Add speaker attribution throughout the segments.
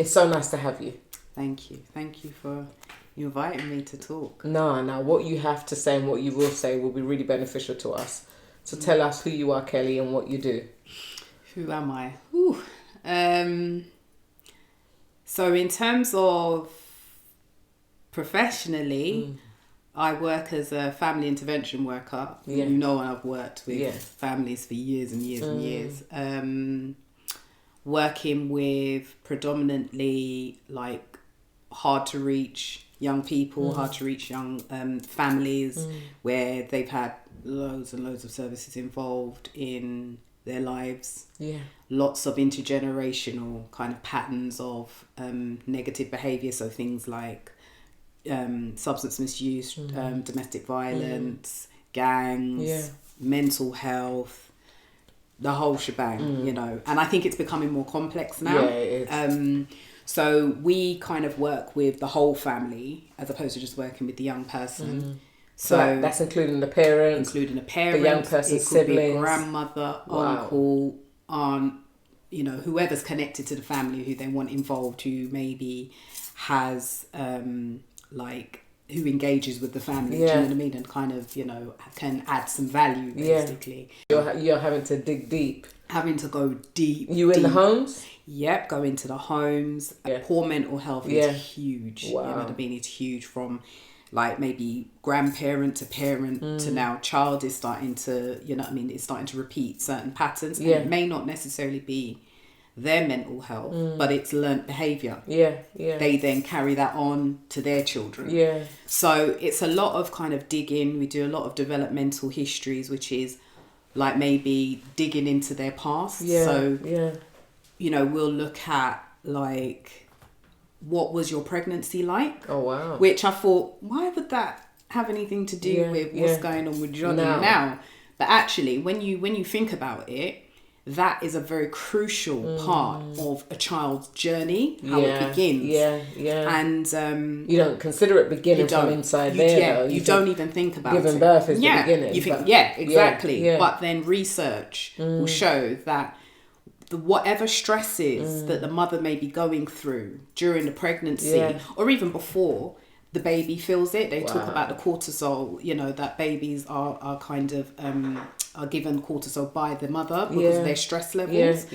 Speaker 1: It's so nice to have you.
Speaker 2: Thank you. Thank you for inviting me to talk.
Speaker 1: No, what you have to say and what you will say will be really beneficial to us. So tell us who you are, Kelly, and what you do.
Speaker 2: Who am I? So in terms of professionally, I work as a family intervention worker.
Speaker 1: Yeah.
Speaker 2: You know, I've worked with families for years and years and years. Working with predominantly like hard to reach young people, hard to reach young families where they've had loads and loads of services involved in their lives.
Speaker 1: Yeah.
Speaker 2: Lots of intergenerational kind of patterns of negative behaviour. So things like substance misuse, domestic violence, gangs, mental health, the whole shebang, you know. And I think it's becoming more complex now.
Speaker 1: Yeah, it is.
Speaker 2: So we kind of work with the whole family as opposed to just working with the young person.
Speaker 1: So that's including the parents,
Speaker 2: the
Speaker 1: young person's
Speaker 2: it could
Speaker 1: siblings,
Speaker 2: be a grandmother, uncle, aunt, you know, whoever's connected to the family who they want involved, who maybe has who engages with the family, do you know what I mean, and kind of, you know, can add some value basically.
Speaker 1: You're having to dig deep.
Speaker 2: Having to go deep.
Speaker 1: You in the homes?
Speaker 2: Yep, go into the homes. Poor mental health is huge.
Speaker 1: Wow.
Speaker 2: You know what I mean? It's huge, from like maybe grandparent to parent to now child is starting to, you know what I mean, it's starting to repeat certain patterns. And it may not necessarily be their mental health, but it's learnt behaviour. They then carry that on to their children. So it's a lot of kind of digging. We do a lot of developmental histories, which is like maybe digging into their past. So you know, we'll look at like, what was your pregnancy like?
Speaker 1: Oh wow.
Speaker 2: Which I thought, why would that have anything to do with what's going on with Johnny now? But actually, when you think about it, that is a very crucial part of a child's journey, how it begins. And
Speaker 1: you don't consider it beginning from inside there, though.
Speaker 2: You don't even think about
Speaker 1: giving birth is the beginning.
Speaker 2: You think, exactly. But then research will show that whatever stresses that the mother may be going through during the pregnancy or even before, the baby feels it. They talk about the cortisol, you know, that babies are kind of are given cortisol by the mother because of their stress levels.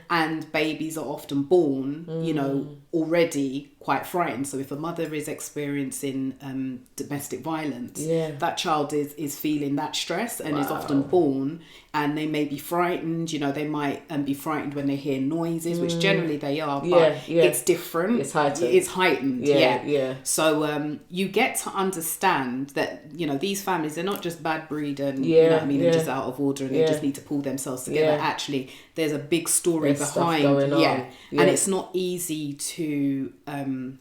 Speaker 2: And babies are often born, you know, already quite frightened. So if a mother is experiencing domestic violence, that child is feeling that stress and is often born, and they may be frightened. You know, they might be frightened when they hear noises, which generally they are, but it's different.
Speaker 1: It's heightened.
Speaker 2: It's heightened. So you get to understand that, you know, these families, they're not just bad breed and you know what I mean, they're just out of order and they just need to pull themselves together. Actually, there's a big story behind. And it's not easy to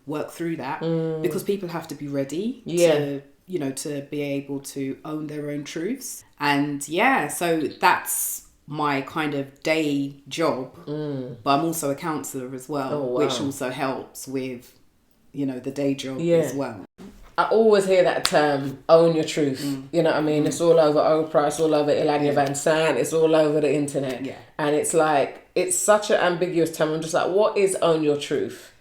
Speaker 2: work through that because people have to be ready to, you know, to be able to own their own truths. And so that's my kind of day job, but I'm also a counsellor as well, which also helps with, you know, the day job as well.
Speaker 1: I always hear that term, own your truth. You know what I mean? It's all over Oprah, it's all over Ilania Van Sant, it's all over the internet. And it's like, it's such an ambiguous term. I'm just like, what is own your truth?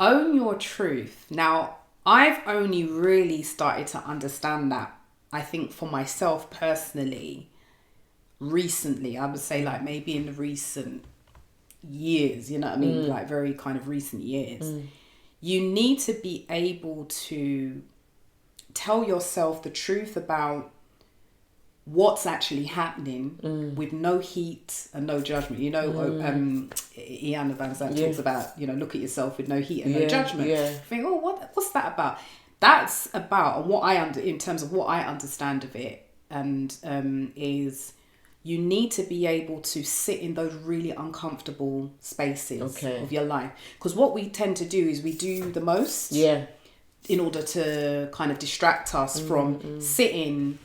Speaker 2: Own your truth. Now, I've only really started to understand that, I think, for myself personally, recently. I would say like maybe in the recent years, you know what I mean? Like very kind of recent years. You need to be able to tell yourself the truth about what's actually happening with no heat and no judgment. You know, Ian Van Sant talks about, you know, look at yourself with no heat and no judgment. Think, what's that about? That's about in terms of what I understand of it, and is you need to be able to sit in those really uncomfortable spaces of your life. Because what we tend to do is we do the most in order to kind of distract us from sitting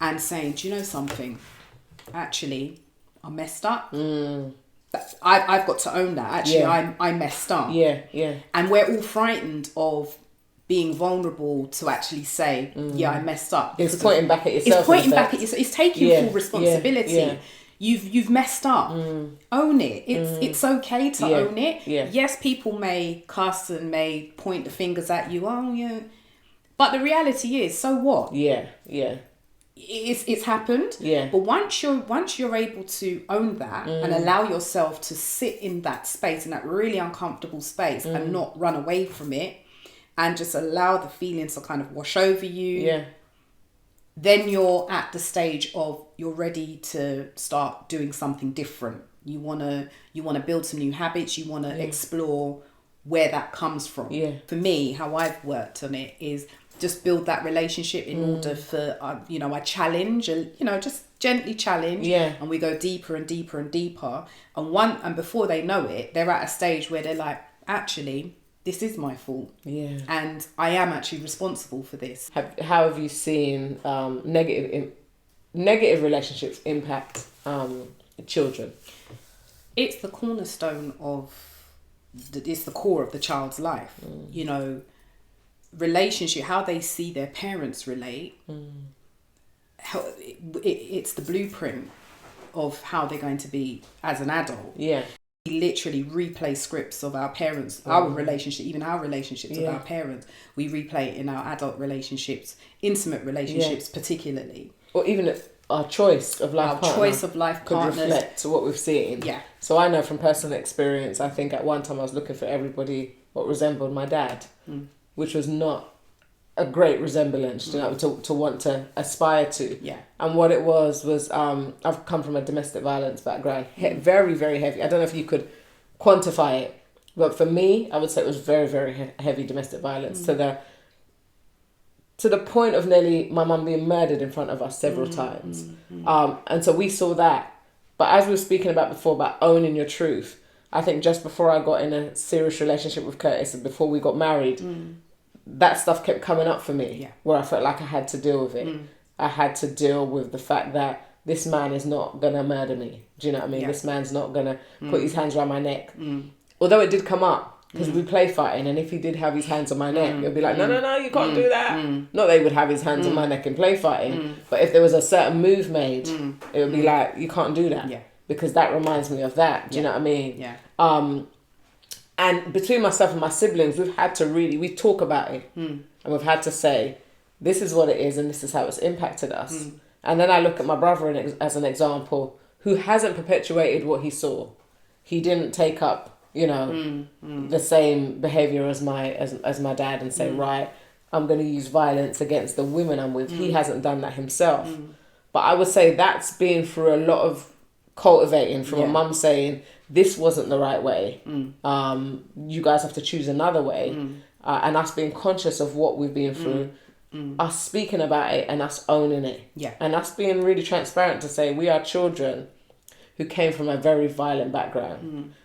Speaker 2: and saying, do you know something? Actually, I messed up. I've got to own that. Actually, I messed up. And we're all frightened of being vulnerable to actually say, I messed up.
Speaker 1: It's pointing back at yourself.
Speaker 2: It's taking full responsibility. you've messed up. Own it. It's okay to own it.
Speaker 1: Yeah.
Speaker 2: Yes, people may cuss and may point the fingers at you. Oh yeah, but the reality is, so what?
Speaker 1: Yeah.
Speaker 2: It's happened.
Speaker 1: Yeah.
Speaker 2: But once you're able to own that and allow yourself to sit in that space, in that really uncomfortable space, and not run away from it, and just allow the feelings to kind of wash over you.
Speaker 1: Yeah.
Speaker 2: Then you're at the stage of you're ready to start doing something different. You wanna build some new habits. You wanna explore where that comes from.
Speaker 1: Yeah.
Speaker 2: For me, how I've worked on it is just build that relationship in order for I challenge, just gently challenge.
Speaker 1: Yeah.
Speaker 2: And we go deeper and deeper and deeper. And before they know it, they're at a stage where they're like, actually, this is my fault.
Speaker 1: Yeah.
Speaker 2: And I am actually responsible for this.
Speaker 1: How have you seen negative relationships impact children?
Speaker 2: It's the cornerstone it's the core of the child's life. Relationship, how they see their parents relate, it's the blueprint of how they're going to be as an adult.
Speaker 1: Yeah.
Speaker 2: We literally replay scripts of our parents, our relationship, even our relationships with our parents. We replay it in our adult relationships, intimate relationships particularly.
Speaker 1: Or even our choice of life partner.
Speaker 2: Our choice of life
Speaker 1: could
Speaker 2: partners.
Speaker 1: reflect what we've seen.
Speaker 2: Yeah.
Speaker 1: So I know from personal experience, I think at one time I was looking for everybody what resembled my dad, which was not a great resemblance, to want to aspire to.
Speaker 2: Yeah.
Speaker 1: And what it was I've come from a domestic violence background, very, very heavy. I don't know if you could quantify it, but for me, I would say it was very, very heavy domestic violence to the point of nearly my mum being murdered in front of us several times. And so we saw that. But as we were speaking about before, about owning your truth, I think just before I got in a serious relationship with Curtis and before we got married, that stuff kept coming up for me, where I felt like I had to deal with it. I had to deal with the fact that this man is not going to murder me. Do you know what I mean? Yeah. This man's not going to put his hands around my neck. Although it did come up, because we play fighting, and if he did have his hands on my neck, it would be like, no, you can't do that. Not that he would have his hands on my neck in play fighting, but if there was a certain move made, it would be like, you can't do that. Yeah. Because that reminds me of that. Do you know what I mean?
Speaker 2: Yeah.
Speaker 1: And between myself and my siblings, we talk about it. And we've had to say, this is what it is and this is how it's impacted us. And then I look at my brother as an example, who hasn't perpetuated what he saw. He didn't take up, the same behaviour as my dad and say, right, I'm going to use violence against the women I'm with. He hasn't done that himself. But I would say that's been through a lot of cultivating from a mum saying, this wasn't the right way. You guys have to choose another way. And us being conscious of what we've been through, us speaking about it and us owning it. Yeah. And us being really transparent to say we are children who came from a very violent background.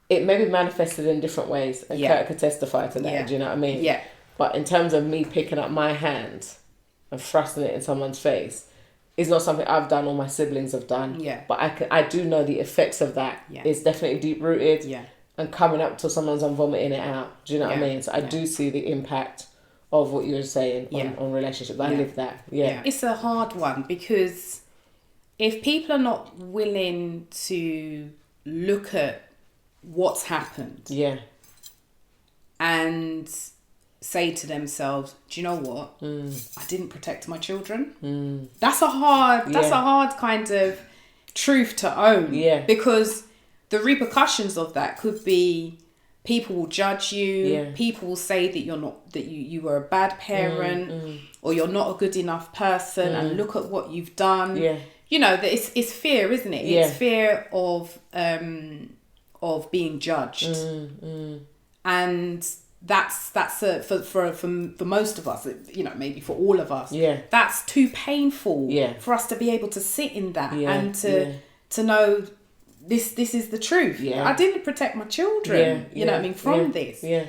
Speaker 1: It may be manifested in different ways, and Kurt could testify to that. Yeah. Do you know what I mean? Yeah. But in terms of me picking up my hand and thrusting it in someone's face, is not something I've done or my siblings have done. Yeah. But I do know the effects of that. Yeah. It's definitely deep rooted. Yeah. And coming up till someone's vomiting it out. Do you know what I mean? So I do see the impact of what you were saying on relationships. I live that. Yeah.
Speaker 2: It's a hard one because if people are not willing to look at what's happened. Yeah. And say to themselves, do you know what? I didn't protect my children. That's a hard kind of truth to own. Yeah. Because the repercussions of that could be people will judge you. Yeah. People will say that you were a bad parent or you're not a good enough person and look at what you've done. Yeah. That it's fear, isn't it? Yeah. It's fear of being judged. And that's for most of us, maybe for all of us. Yeah. That's too painful for us to be able to sit in that and to know this is the truth. Yeah. I didn't protect my children, from this. Yeah.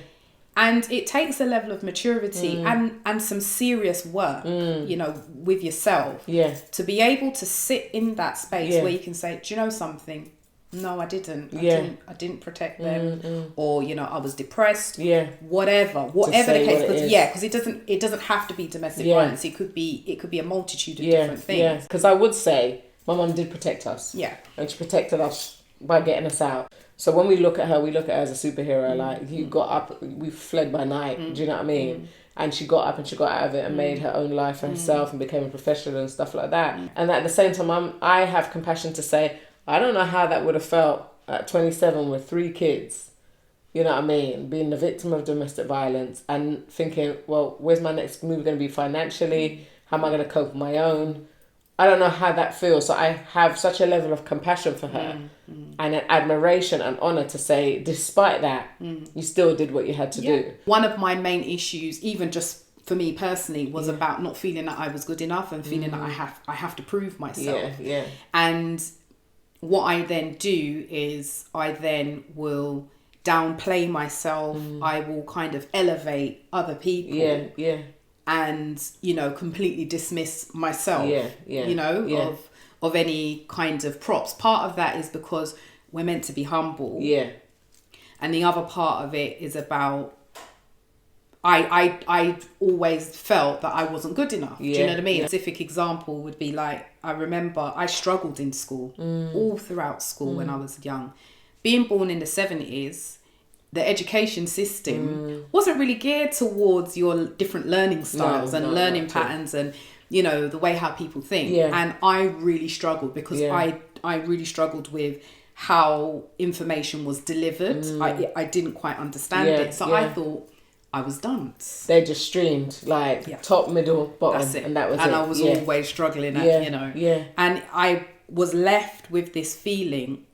Speaker 2: And it takes a level of maturity and some serious work, with yourself. Yeah. To be able to sit in that space where you can say, do you know something? No, I didn't. I didn't protect them, or I was depressed. Yeah, whatever the case. Because it doesn't have to be domestic violence. It could be a multitude of different things. Yeah,
Speaker 1: because I would say my mum did protect us.
Speaker 2: Yeah.
Speaker 1: And she protected us by getting us out. So when we look at her, we look at her as a superhero. Like, you got up, we fled by night. Do you know what I mean? And she got up and she got out of it and made her own life for herself and became a professional and stuff like that. And at the same time, I have compassion to say, I don't know how that would have felt at 27 with 3 kids. You know what I mean? Being the victim of domestic violence and thinking, well, where's my next move going to be financially? How am I going to cope with my own? I don't know how that feels. So I have such a level of compassion for her and an admiration and honour to say, despite that, you still did what you had to do.
Speaker 2: One of my main issues, even just for me personally, was about not feeling that I was good enough and feeling that I have to prove myself. And what I then do is I then will downplay myself. I will kind of elevate other people. And, you know, completely dismiss myself, you know, of any kind of props. Part of that is because we're meant to be humble. And the other part of it is about, I always felt that I wasn't good enough. Do you know what I mean? A specific example would be like, I remember I struggled in school, all throughout school when I was young. Being born in the 70s, the education system wasn't really geared towards your different learning styles and learning patterns and, you know, the way how people think. And I really struggled because I really struggled with how information was delivered. I didn't quite understand it. So I thought I was done.
Speaker 1: They just streamed like top, middle, bottom.
Speaker 2: That's it.
Speaker 1: And that was
Speaker 2: and
Speaker 1: it.
Speaker 2: I was always struggling at, you know. And I was left with this feeling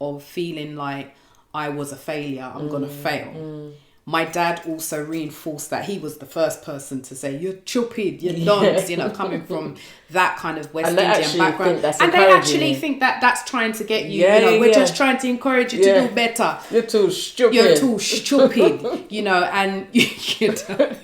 Speaker 2: like I was a failure. I'm going to fail. My dad also reinforced that. He was the first person to say, you're stupid, you're nonce, you know, coming from that kind of West Indian background. And they actually think that that's trying to get you, you know, we're just trying to encourage you to do better.
Speaker 1: You're too stupid.
Speaker 2: You're too stupid, you know, and you know,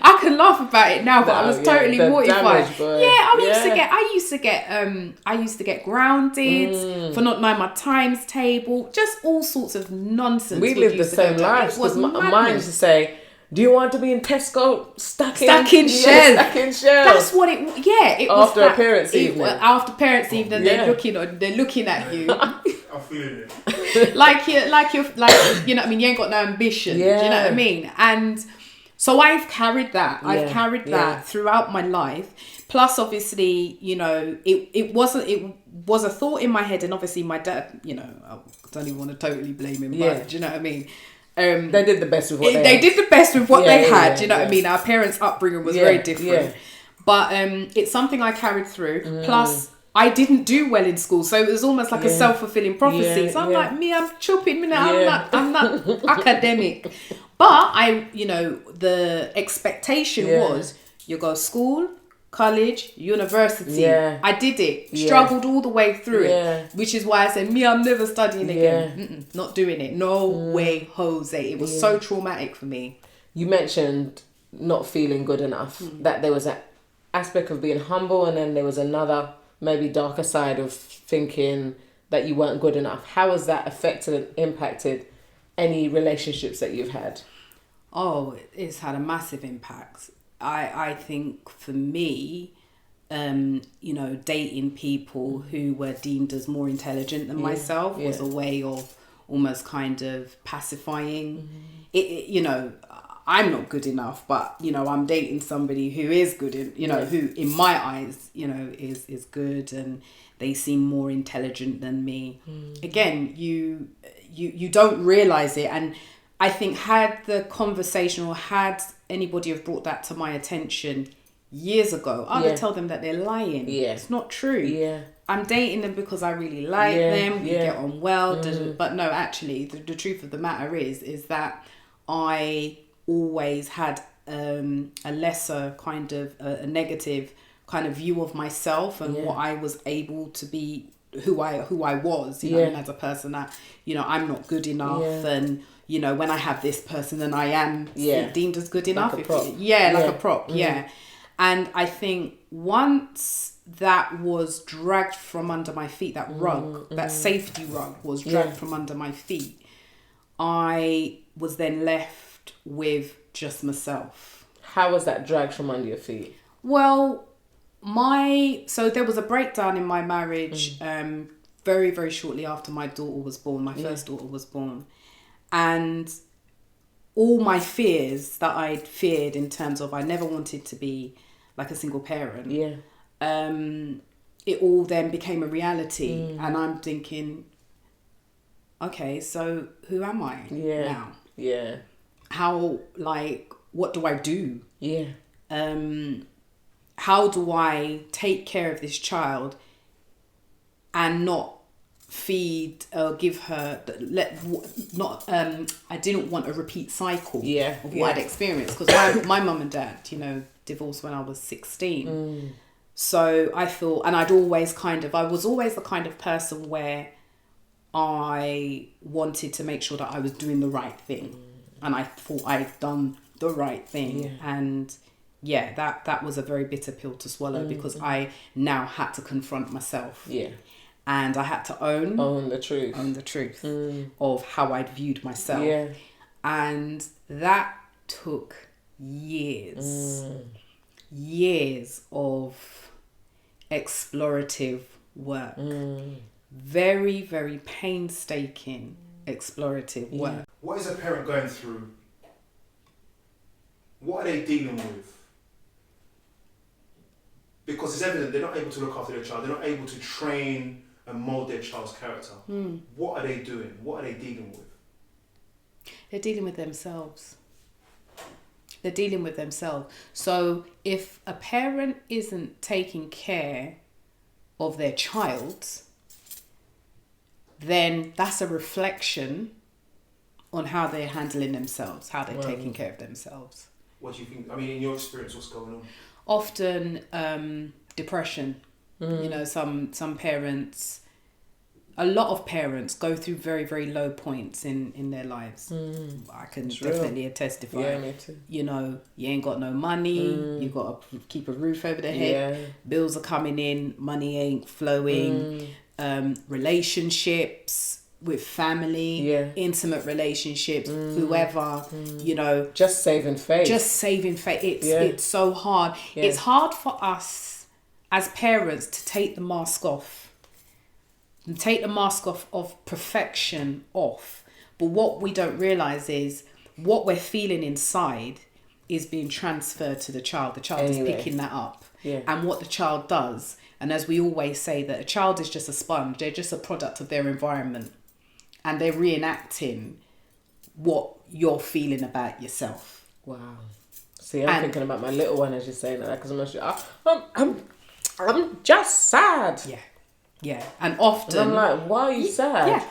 Speaker 2: I can laugh about it now, but I was totally mortified. I used to get grounded for not knowing my times table, just all sorts of nonsense.
Speaker 1: We lived the same lives because mine used to say, do you want to be in Tesco stacking shelves? Stacking shelves.
Speaker 2: That's what it. It was
Speaker 1: after parents' evening.
Speaker 2: After parents' evening, they're looking at you.
Speaker 3: I'm feeling it.
Speaker 2: like you know what I mean. You ain't got no ambition. Do you know what I mean? And so I've carried that. I've carried that throughout my life. Plus, obviously, you know, it was a thought in my head, and obviously my dad, you know, I don't even want to totally blame him, but do you know what I mean?
Speaker 1: They did the best with what
Speaker 2: they did the best with what they had. Do you know what I mean? Our parents' upbringing was very different, but it's something I carried through. Plus, I didn't do well in school, so it was almost like a self-fulfilling prophecy. So I'm like, I'm stupid, I'm not academic. But you know, the expectation was you go to school, college, university. I did it. Struggled all the way through it. Which is why I said, I'm never studying again. Not doing it. No way, Jose. It was so traumatic for me.
Speaker 1: You mentioned not feeling good enough. That there was an aspect of being humble, and then there was another, maybe darker side of thinking that you weren't good enough. How has that affected and impacted any relationships that you've had?
Speaker 2: Oh, it's had a massive impact. I think for me, you know, dating people who were deemed as more intelligent than myself was a way of almost kind of pacifying. You know, I'm not good enough, but, you know, I'm dating somebody who is good, who in my eyes, you know, is good, and they seem more intelligent than me. Again, you don't realize it. And I think had the conversation, or had anybody have brought that to my attention years ago, I would tell them that they're lying. It's not true. I'm dating them because I really like them. We get on well. But no, actually, the truth of the matter is that I always had a lesser kind of a negative kind of view of myself and what I was able to be, who I was, you know, and as a person, that, you know, I'm not good enough, and, you know, when I have this person, then I am deemed as good enough.
Speaker 1: Like a prop.
Speaker 2: Like a prop. And I think once that was dragged from under my feet, that rug, that safety rug was dragged from under my feet, I was then left with just myself.
Speaker 1: How was that dragged from under your feet?
Speaker 2: Well, So there was a breakdown in my marriage very, very shortly after my daughter was born. My first daughter was born. And all my fears that I'd feared in terms of I never wanted to be like a single parent.
Speaker 1: Yeah.
Speaker 2: It all then became a reality. And I'm thinking, okay, so who am I now?
Speaker 1: Yeah.
Speaker 2: How, like, what do I do?
Speaker 1: Yeah.
Speaker 2: How do I take care of this child and not feed or give her I didn't want a repeat cycle of what I'd experienced, because my mum and dad, you know, divorced when I was 16. So I thought, and I was always the kind of person where I wanted to make sure that I was doing the right thing, and I thought I'd done the right thing. And that was a very bitter pill to swallow, because I now had to confront myself. And I had to own the truth of how I'd viewed myself. And that took years of explorative work. Very, very painstaking explorative work.
Speaker 3: What is a parent going through? What are they dealing with? Because it's evident they're not able to look after their child. They're not able to train and mould their child's character. What are they doing? What are they dealing with?
Speaker 2: They're dealing with themselves. So if a parent isn't taking care of their child, then that's a reflection on how they're handling themselves, how they're taking care of themselves.
Speaker 3: What do you think? I mean, in your experience, what's going on?
Speaker 2: Often depression. You know, some parents, a lot of parents go through very, very low points in their lives. I can definitely testify.
Speaker 1: Yeah, me too.
Speaker 2: You know, you ain't got no money, you got to keep a roof over the head, bills are coming in, money ain't flowing, relationships with family, intimate relationships, whoever, you know.
Speaker 1: Just saving face.
Speaker 2: It's so hard. It's hard for us as parents to take the mask off. And take the mask of perfection off. But what we don't realise is what we're feeling inside is being transferred to the child. The child is picking that up. And what the child does, and as we always say, that a child is just a sponge. They're just a product of their environment. And they're reenacting what you're feeling about yourself.
Speaker 1: Wow. See, I'm thinking about my little one as you're saying that, because I'm just sad.
Speaker 2: Yeah. And often...
Speaker 1: And I'm like, why are you sad?
Speaker 2: Yeah.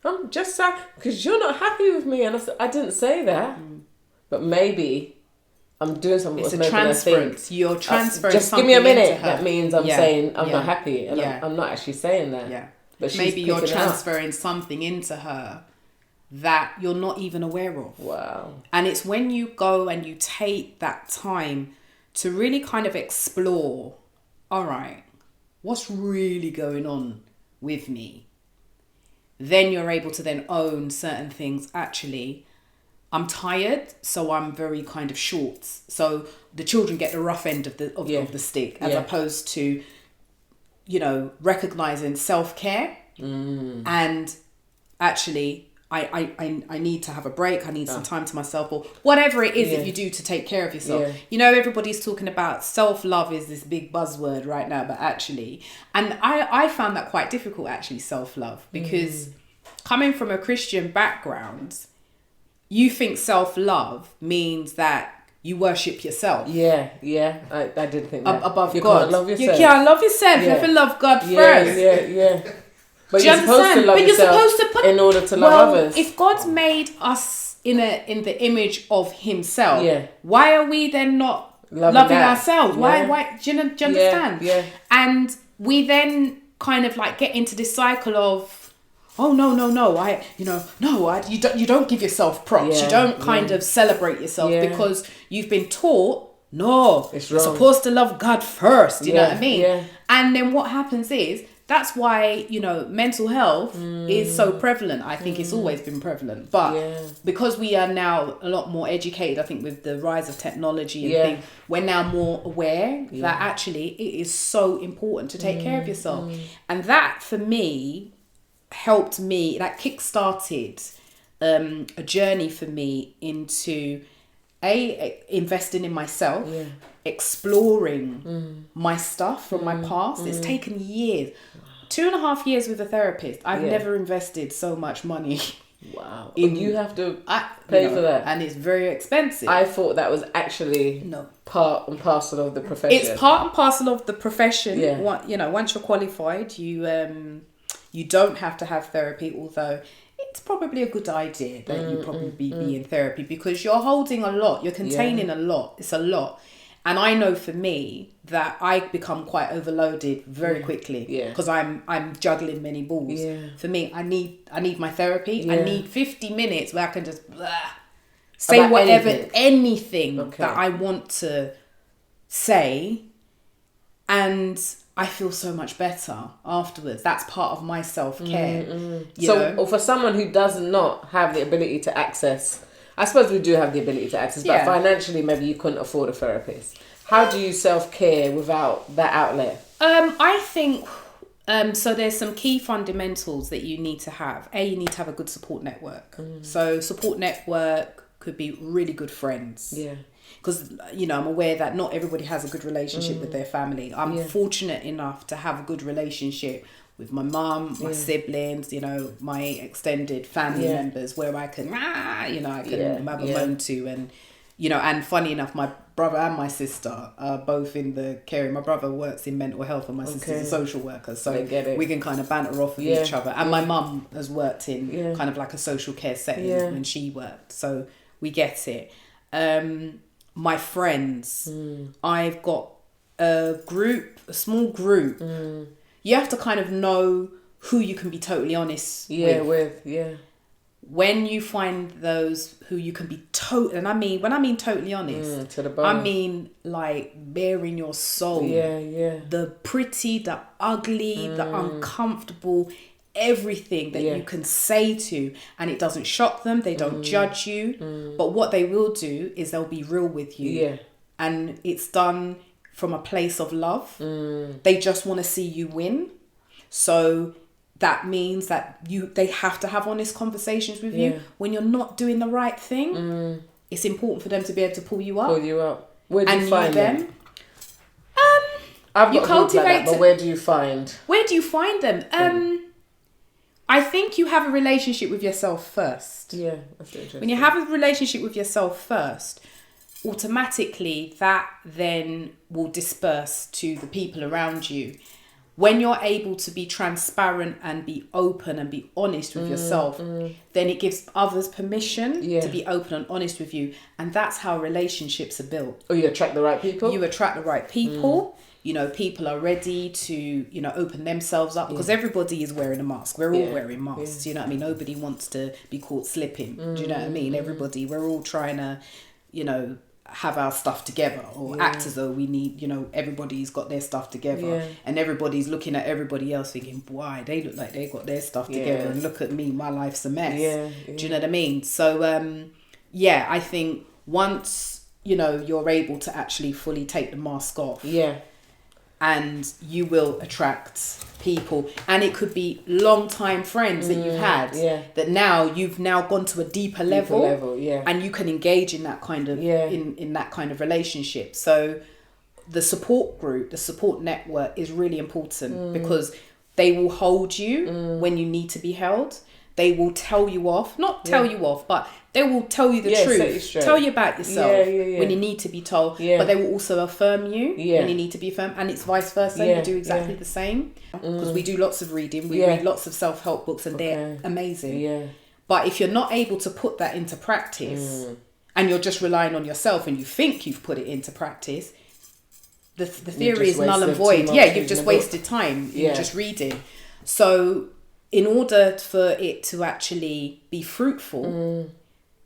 Speaker 1: I'm just sad because you're not happy with me. And I said, I didn't say that. But maybe I'm doing something
Speaker 2: it's
Speaker 1: that's
Speaker 2: a
Speaker 1: making her think.
Speaker 2: You're transferring
Speaker 1: just
Speaker 2: something
Speaker 1: give me a minute.
Speaker 2: into her.
Speaker 1: That means I'm saying I'm not happy. And I'm not actually saying that.
Speaker 2: Yeah.
Speaker 1: But
Speaker 2: maybe you're transferring something into her that you're not even aware of.
Speaker 1: Wow.
Speaker 2: And it's when you go and you take that time to really kind of explore, all right, what's really going on with me? Then you're able to then own certain things. Actually, I'm tired, so I'm very kind of short. So the children get the rough end of the stick, as opposed to, you know, recognizing self-care and actually I need to have a break. I need some time to myself, or whatever it is that you do to take care of yourself. Yeah. You know, everybody's talking about self-love is this big buzzword right now, but actually, and I found that quite difficult, actually, self-love, because coming from a Christian background, you think self-love means that you worship yourself.
Speaker 1: Yeah. I did think that.
Speaker 2: Above
Speaker 1: you
Speaker 2: God.
Speaker 1: Can't love yourself.
Speaker 2: You can't love yourself. You have to love God first.
Speaker 1: Yeah. But you're supposed to love yourself in order to love others.
Speaker 2: If God's made us in the image of Himself, why are we then not loving ourselves?
Speaker 1: Yeah.
Speaker 2: Why? Do you understand?
Speaker 1: Yeah.
Speaker 2: And we then kind of like get into this cycle of, oh no, you don't give yourself props.
Speaker 1: Yeah.
Speaker 2: You don't kind of celebrate yourself because you've been taught, no,
Speaker 1: it's
Speaker 2: you're supposed to love God first. You know what I mean?
Speaker 1: Yeah.
Speaker 2: And then what happens is that's why, you know, mental health is so prevalent. I think it's always been prevalent. But because we are now a lot more educated, I think with the rise of technology and things, we're now more aware that actually it is so important to take care of yourself. And that, for me, helped me, that kick-started a journey for me into investing in myself, exploring my stuff from my past. It's taken years, 2.5 years with a therapist. I've never invested so much money.
Speaker 1: Wow. You have to pay for that.
Speaker 2: And it's very expensive.
Speaker 1: I thought that was actually part and parcel of the profession.
Speaker 2: It's part and parcel of the profession. You know, once you're qualified, you don't have to have therapy, although it's probably a good idea that you probably be in therapy, because you're holding a lot, you're containing a lot. It's a lot. And I know for me that I become quite overloaded very quickly because I'm juggling many balls. For me, I need my therapy. I need 50 minutes where I can just say about whatever, anything that I want to say, and I feel so much better afterwards. That's part of my self-care.
Speaker 1: Or for someone who does not have the ability to access, I suppose we do have the ability to access, but financially maybe you couldn't afford a therapist. How do you self-care without that outlet?
Speaker 2: I think, so there's some key fundamentals that you need to have. You need to have a good support network. So support network could be really good friends. Because, you know, I'm aware that not everybody has a good relationship with their family. I'm fortunate enough to have a good relationship with my mum, my siblings, you know, my extended family members, where I can, I can have a moan to. And, you know, and funny enough, my brother and my sister are both in the caring. My brother works in mental health and my sister's a social worker. So we can kind of banter off with each other. And my mum has worked in kind of like a social care setting when she worked. So we get it. My friends, I've got a small group. You have to kind of know who you can be totally honest with. When you find those who you can be when I mean totally honest,
Speaker 1: to the bone.
Speaker 2: I mean like bearing your soul. The pretty, the ugly, the uncomfortable, everything that you can say to, and it doesn't shock them, they don't judge you, but what they will do is they'll be real with you, and it's done from a place of love. They just want to see you win, so that means that they have to have honest conversations with you when you're not doing the right thing. It's important for them to be able to pull you up.
Speaker 1: Where do you find them?
Speaker 2: You cultivate
Speaker 1: like that, but where do you find
Speaker 2: them? I think you have a relationship with yourself first.
Speaker 1: That's interesting.
Speaker 2: When you have a relationship with yourself first, automatically that then will disperse to the people around you. When you're able to be transparent and be open and be honest with yourself, then it gives others permission to be open and honest with you. And that's how relationships are built.
Speaker 1: You attract the right people?
Speaker 2: You attract the right people. You know, people are ready to, you know, open themselves up, because everybody is wearing a mask. We're all wearing masks. You know what I mean? Nobody wants to be caught slipping. Do you know what I mean? We're all trying to, you know, have our stuff together, or act as though we need, you know, everybody's got their stuff together, and everybody's looking at everybody else thinking, why, they look like they got their stuff together, and look at me, my life's a mess. Do you know what I mean? So I think once, you know, you're able to actually fully take the mask off, and you will attract people, and it could be long time friends that you've had that you've now gone to a deeper level, and you can engage in that kind of in that kind of relationship. So the support group, the support network is really important, because they will hold you when you need to be held. They will tell you off, but they will tell you the truth, tell you about yourself when you need to be told, but they will also affirm you when you need to be affirmed, and it's vice versa. You do exactly the same, because we do lots of reading, we read lots of self-help books, and they're amazing. But if you're not able to put that into practice, and you're just relying on yourself and you think you've put it into practice, the theory is null and void. You've just wasted time in just reading. So in order for it to actually be fruitful,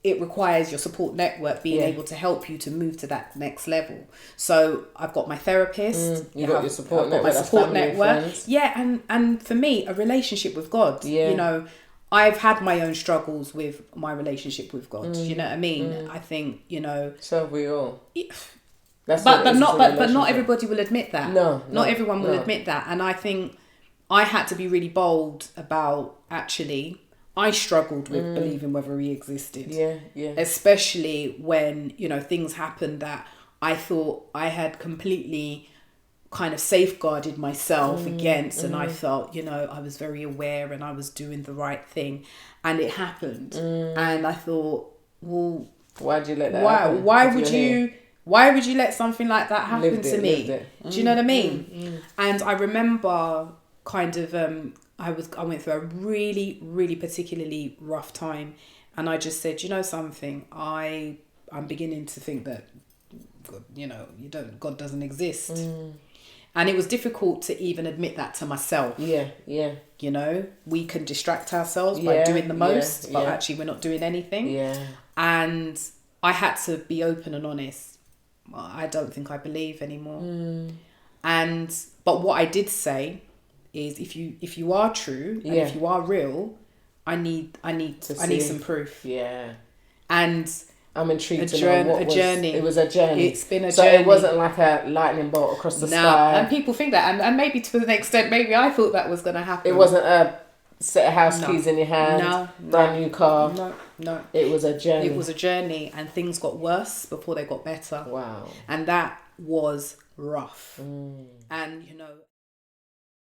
Speaker 2: it requires your support network being able to help you to move to that next level. So I've got my therapist.
Speaker 1: You got your support
Speaker 2: I've
Speaker 1: network.
Speaker 2: got my support network. Yeah, and for me, a relationship with God.
Speaker 1: Yeah.
Speaker 2: You know, I've had my own struggles with my relationship with God. You know what I mean? I think, you know.
Speaker 1: So have we all.
Speaker 2: But not everybody will admit that. Not everyone will admit that. And I think I had to be really bold about actually, I struggled with believing whether he existed.
Speaker 1: Yeah.
Speaker 2: Especially when, you know, things happened that I thought I had completely kind of safeguarded myself against, and I felt, you know, I was very aware and I was doing the right thing, and it happened. And I thought, well,
Speaker 1: why'd you let that happen?
Speaker 2: Why would you let something like that happen to me? Do you know what I mean? And I remember kind of I went through a really, really particularly rough time, and I just said, you know something, I'm beginning to think that God, you know, God doesn't exist. And it was difficult to even admit that to myself.
Speaker 1: Yeah.
Speaker 2: You know, we can distract ourselves by doing the most, but actually we're not doing anything.
Speaker 1: Yeah.
Speaker 2: And I had to be open and honest. I don't think I believe anymore. But what I did say is, if you are true and if you are real, I need some proof.
Speaker 1: Yeah.
Speaker 2: And
Speaker 1: I'm intrigued to know what
Speaker 2: journey.
Speaker 1: It was a journey.
Speaker 2: It's been a
Speaker 1: so
Speaker 2: journey.
Speaker 1: So it wasn't like a lightning bolt across the sky.
Speaker 2: And people think that, and maybe to an extent, maybe I thought that was going to happen.
Speaker 1: It wasn't a set of house keys in your hand, brand new car.
Speaker 2: No.
Speaker 1: It was a journey.
Speaker 2: It was a journey, and things got worse before they got better.
Speaker 1: Wow.
Speaker 2: And that was rough. And, you know...